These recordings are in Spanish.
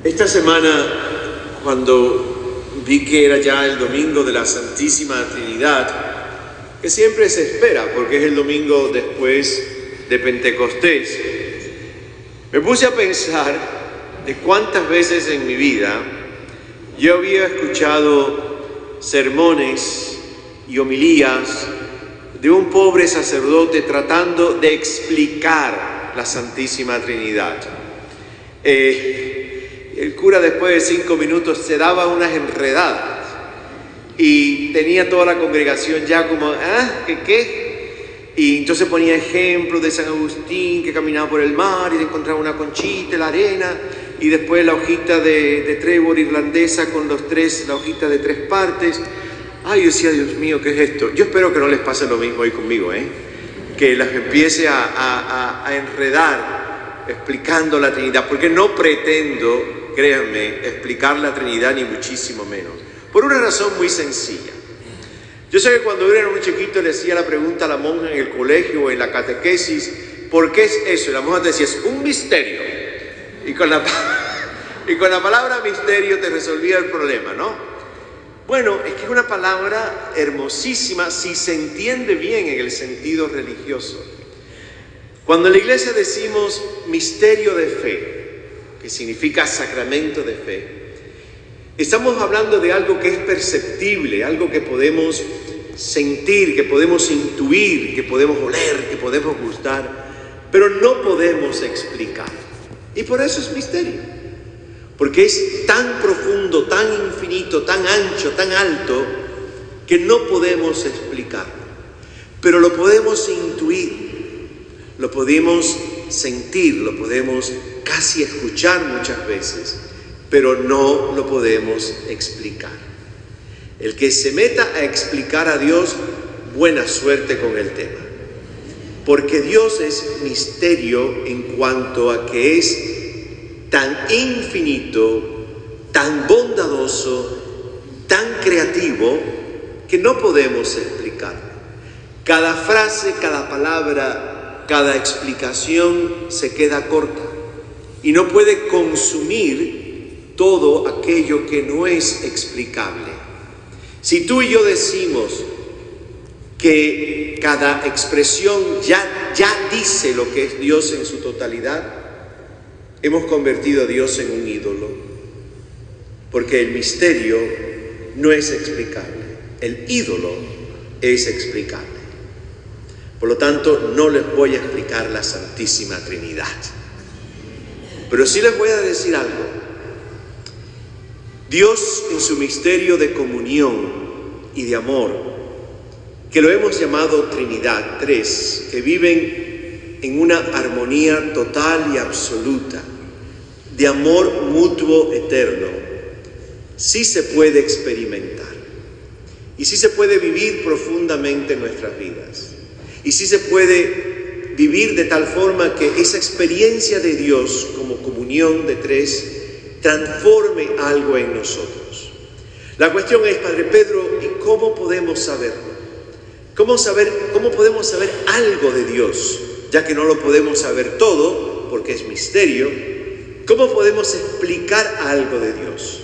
Esta semana, cuando vi que era ya el domingo de la Santísima Trinidad, que siempre se espera porque es el domingo después de Pentecostés, me puse a pensar de cuántas veces en mi vida yo había escuchado sermones y homilías de un pobre sacerdote tratando de explicar la Santísima Trinidad. El cura, después de 5 minutos, se daba unas enredadas y tenía toda la congregación ya como, ¿qué? Y entonces ponía ejemplos de San Agustín que caminaba por el mar y encontraba una conchita en la arena, y después la hojita de trébol irlandesa con la hojita de 3 partes. Yo decía, Dios mío, ¿qué es esto? Yo espero que no les pase lo mismo hoy conmigo, que las empiece a enredar explicando la Trinidad, porque no pretendo, créanme, explicar la Trinidad ni muchísimo menos, por una razón muy sencilla. Yo sé que cuando yo era muy chiquito le hacía la pregunta a la monja en el colegio o en la catequesis, ¿por qué es eso? Y la monja te decía, es un misterio. Y con la palabra misterio te resolvía el problema, ¿no? Bueno, es que es una palabra hermosísima si se entiende bien en el sentido religioso. Cuando en la iglesia decimos misterio de fe, que significa sacramento de fe, estamos hablando de algo que es perceptible, algo que podemos sentir, que podemos intuir, que podemos oler, que podemos gustar, pero no podemos explicar. Y por eso es misterio. Porque es tan profundo, tan infinito, tan ancho, tan alto, que no podemos explicarlo. Pero lo podemos intuir, lo podemos sentir, lo podemos casi escuchar muchas veces, pero no lo podemos explicar. El que se meta a explicar a Dios, buena suerte con el tema. Porque Dios es misterio en cuanto a que es tan infinito, tan bondadoso, tan creativo, que no podemos explicarlo. Cada frase, cada palabra, cada explicación se queda corta y no puede consumir todo aquello que no es explicable. Si tú y yo decimos que cada expresión ya dice lo que es Dios en su totalidad, hemos convertido a Dios en un ídolo, porque el misterio no es explicable, el ídolo es explicable. Por lo tanto, no les voy a explicar la Santísima Trinidad, pero sí les voy a decir algo. Dios, en su misterio de comunión y de amor, que lo hemos llamado Trinidad, 3, que viven en una armonía total y absoluta, de amor mutuo eterno, sí se puede experimentar y sí se puede vivir profundamente en nuestras vidas, y sí se puede vivir de tal forma que esa experiencia de Dios como comunión de 3 transforme algo en nosotros. La cuestión es, Padre Pedro, ¿y cómo podemos saberlo? ¿Cómo podemos saber algo de Dios? Ya que no lo podemos saber todo, porque es misterio, ¿cómo podemos explicar algo de Dios?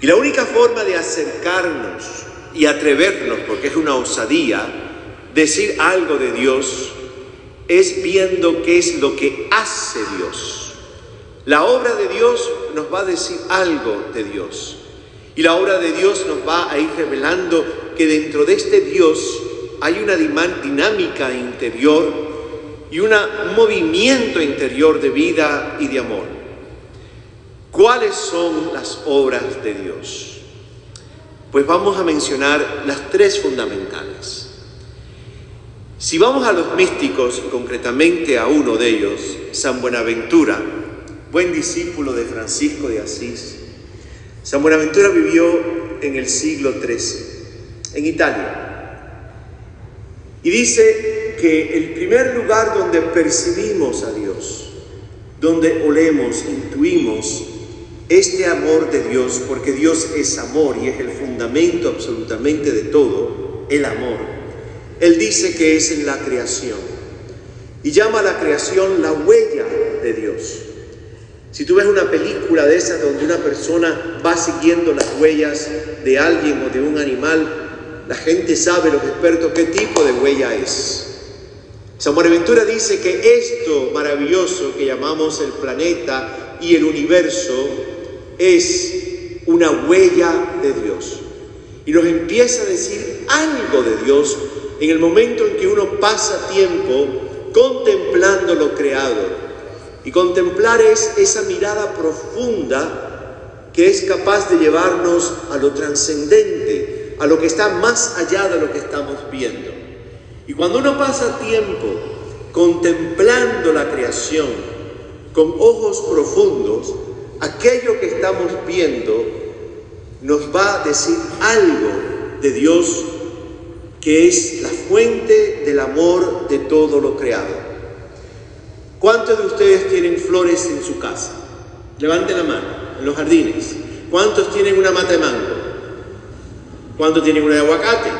Y la única forma de acercarnos y atrevernos, porque es una osadía, decir algo de Dios, es viendo qué es lo que hace Dios. La obra de Dios nos va a decir algo de Dios. Y la obra de Dios nos va a ir revelando que dentro de este Dios hay una dinámica interior y un movimiento interior de vida y de amor. ¿Cuáles son las obras de Dios? Pues vamos a mencionar las 3 fundamentales. Si vamos a los místicos, concretamente a uno de ellos, San Buenaventura, buen discípulo de Francisco de Asís. San Buenaventura vivió en el siglo XIII, en Italia. Y dice que el primer lugar donde percibimos a Dios, donde olemos, intuimos este amor de Dios, porque Dios es amor y es el fundamento absolutamente de todo, el amor. Él dice que es en la creación y llama a la creación la huella de Dios. Si tú ves una película de esas donde una persona va siguiendo las huellas de alguien o de un animal, la gente sabe, los expertos, qué tipo de huella es. San Buenaventura dice que esto maravilloso que llamamos el planeta y el universo es una huella de Dios. Y nos empieza a decir algo de Dios en el momento en que uno pasa tiempo contemplando lo creado. Y contemplar es esa mirada profunda que es capaz de llevarnos a lo trascendente, a lo que está más allá de lo que estamos viendo. Y cuando uno pasa tiempo contemplando la creación con ojos profundos, aquello que estamos viendo nos va a decir algo de Dios, que es la fuente del amor de todo lo creado. ¿Cuántos de ustedes tienen flores en su casa? Levanten la mano, en los jardines. ¿Cuántos tienen una mata de mango? ¿Cuántos tienen una de aguacate?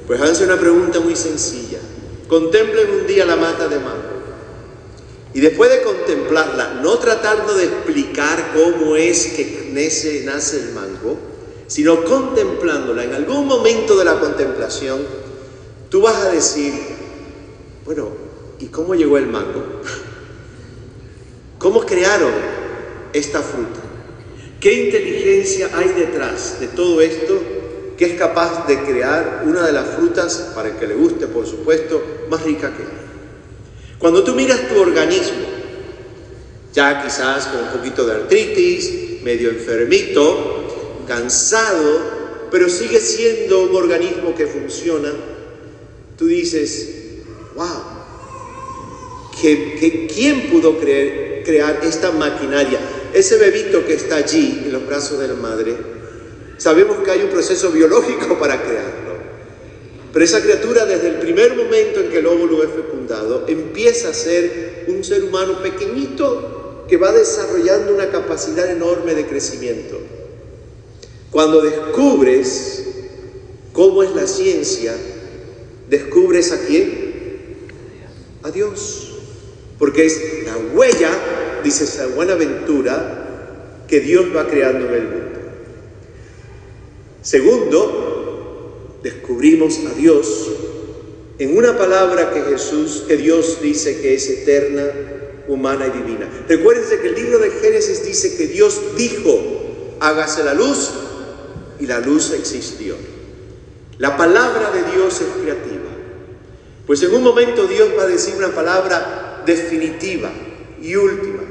Pues háganse una pregunta muy sencilla. Contemplen un día la mata de mango. Y después de contemplarla, no tratando de explicar cómo es que nace el mango, sino contemplándola, en algún momento de la contemplación, tú vas a decir, bueno, ¿y cómo llegó el mango? ¿Cómo crearon esta fruta? ¿Qué inteligencia hay detrás de todo esto que es capaz de crear una de las frutas, para el que le guste, por supuesto, más rica que hay? Cuando tú miras tu organismo, ya quizás con un poquito de artritis, medio enfermito, cansado, pero sigue siendo un organismo que funciona, tú dices, wow, ¿quién pudo crear esta maquinaria? Ese bebito que está allí en los brazos de la madre, sabemos que hay un proceso biológico para crearlo. Pero esa criatura, desde el primer momento en que el óvulo es fecundado, empieza a ser un ser humano pequeñito que va desarrollando una capacidad enorme de crecimiento. Cuando descubres cómo es la ciencia, descubres a quién, a Dios. Porque es la huella, dice San Buenaventura, que Dios va creando en el mundo. Segundo, descubrimos a Dios en una palabra que Dios dice que es eterna, humana y divina. Recuérdense que el libro de Génesis dice que Dios dijo, hágase la luz, y la luz existió. La palabra de Dios es creativa. Pues en un momento Dios va a decir una palabra definitiva y última.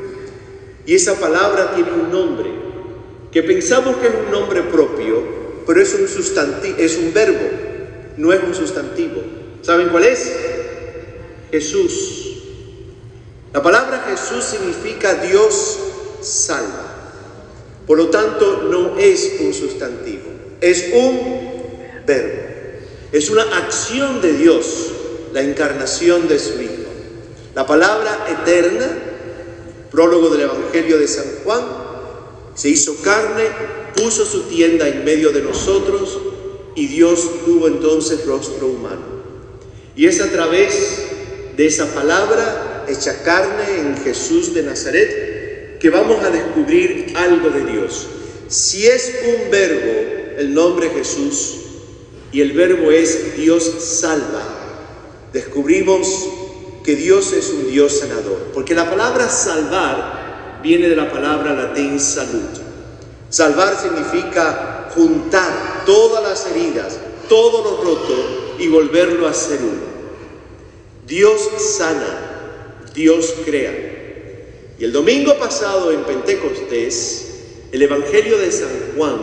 Y esa palabra tiene un nombre, que pensamos que es un nombre propio, pero es un sustantivo, es un verbo, no es un sustantivo. ¿Saben cuál es? Jesús. La palabra Jesús significa Dios salva. Por lo tanto, no es un sustantivo, es un verbo. Es una acción de Dios, la encarnación de su Hijo. La palabra eterna, prólogo del Evangelio de San Juan, se hizo carne, puso su tienda en medio de nosotros y Dios tuvo entonces rostro humano. Y es a través de esa palabra hecha carne en Jesús de Nazaret que vamos a descubrir algo de Dios. Si es un verbo, el nombre Jesús, y el verbo es Dios salva, descubrimos que Dios es un Dios sanador. Porque la palabra salvar viene de la palabra latín salud. Salvar significa juntar todas las heridas, todo lo roto y volverlo a ser uno. Dios sana, Dios crea. Y el domingo pasado en Pentecostés, el Evangelio de San Juan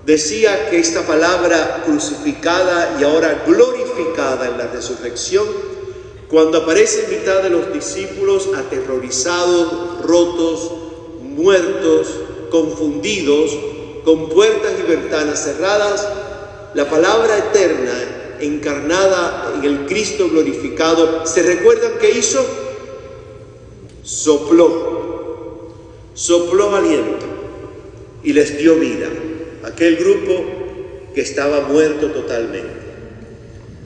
decía que esta palabra crucificada y ahora glorificada en la resurrección, cuando aparece en mitad de los discípulos aterrorizados, rotos, muertos, confundidos, con puertas y ventanas cerradas, la palabra eterna encarnada en el Cristo glorificado, ¿se recuerdan qué hizo? Sopló aliento y les dio vida a aquel grupo que estaba muerto totalmente.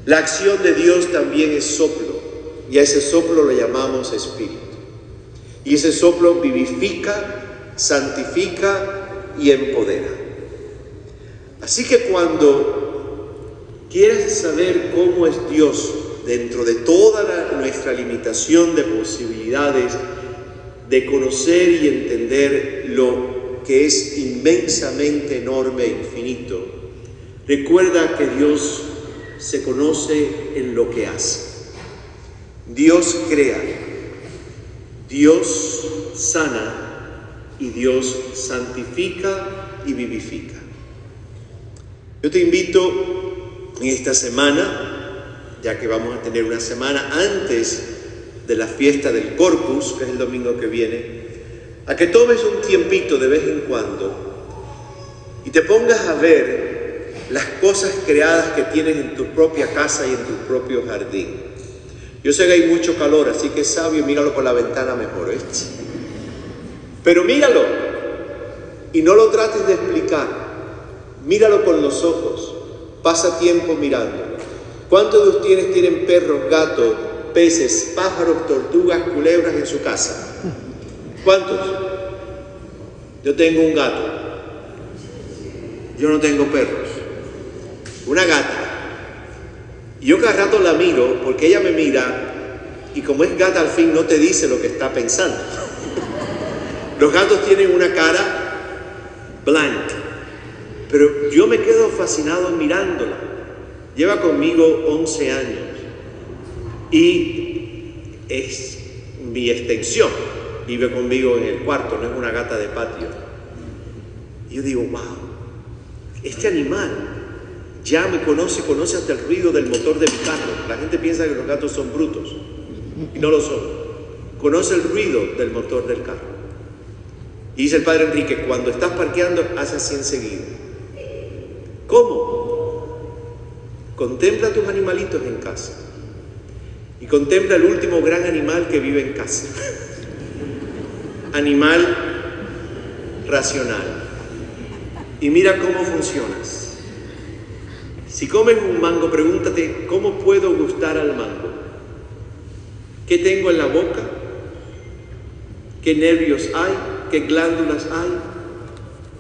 La acción de Dios también es soplo, y a ese soplo lo llamamos espíritu. Y ese soplo vivifica, santifica y empodera. Así que cuando quieras saber cómo es Dios dentro de toda nuestra limitación de posibilidades, de conocer y entender lo que es inmensamente enorme e infinito, recuerda que Dios se conoce en lo que hace. Dios crea, Dios sana y Dios santifica y vivifica. Yo te invito en esta semana, ya que vamos a tener una semana antes de la fiesta del Corpus, que es el domingo que viene, a que tomes un tiempito de vez en cuando y te pongas a ver las cosas creadas que tienes en tu propia casa y en tu propio jardín. Yo sé que hay mucho calor, así que es sabio, míralo por la ventana mejor, ¿viste? Pero míralo y no lo trates de explicar. Míralo con los ojos, pasa tiempo mirándolo. ¿Cuántos de ustedes tienen perros, gatos, peces, pájaros, tortugas, culebras en su casa? ¿Cuántos? Yo tengo un gato. Yo no tengo perros. Una gata. Y yo cada rato la miro porque ella me mira y como es gata al fin no te dice lo que está pensando. Los gatos tienen una cara blanca, pero yo me quedo fascinado mirándola. Lleva conmigo 11 años y es mi extensión. Vive conmigo en el cuarto, no es una gata de patio. Y yo digo, wow, este animal ya me conoce hasta el ruido del motor de mi carro. La gente piensa que los gatos son brutos y no lo son. Conoce el ruido del motor del carro. Y dice el padre Enrique, cuando estás parqueando, haz así enseguida. ¿Cómo? Contempla a tus animalitos en casa y contempla el último gran animal que vive en casa. Animal racional. Y mira cómo funcionas. Si comes un mango, pregúntate, ¿cómo puedo gustar al mango? ¿Qué tengo en la boca? ¿Qué nervios hay? ¿Qué glándulas hay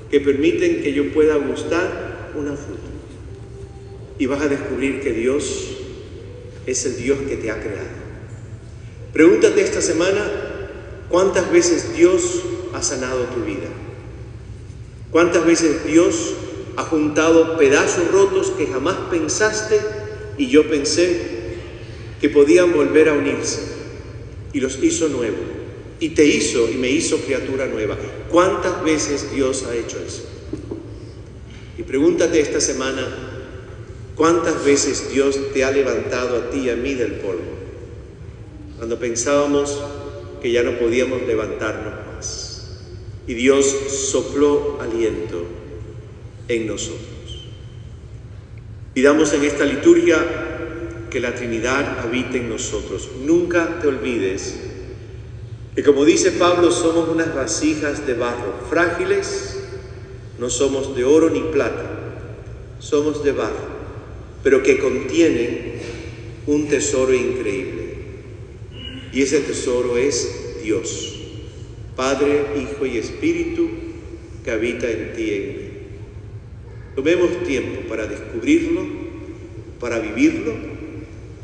que permiten que yo pueda gustar una fruta? Y vas a descubrir que Dios es el Dios que te ha creado. Pregúntate esta semana, ¿cuántas veces Dios ha sanado tu vida? ¿Cuántas veces Dios ha juntado pedazos rotos que jamás pensaste y yo pensé que podían volver a unirse y los hizo nuevos y te hizo y me hizo criatura nueva? ¿Cuántas veces Dios ha hecho eso? Y pregúntate esta semana, ¿cuántas veces Dios te ha levantado a ti y a mí del polvo cuando pensábamos que ya no podíamos levantarnos más? Y Dios sopló aliento en nosotros. Pidamos en esta liturgia que la Trinidad habite en nosotros. Nunca te olvides que, como dice Pablo, somos unas vasijas de barro, frágiles, no somos de oro ni plata, somos de barro, pero que contienen un tesoro increíble. Y ese tesoro es Dios, Padre, Hijo y Espíritu, que habita en ti y en mí. Tomemos tiempo para descubrirlo, para vivirlo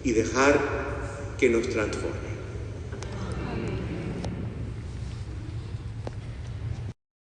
y dejar que nos transforme.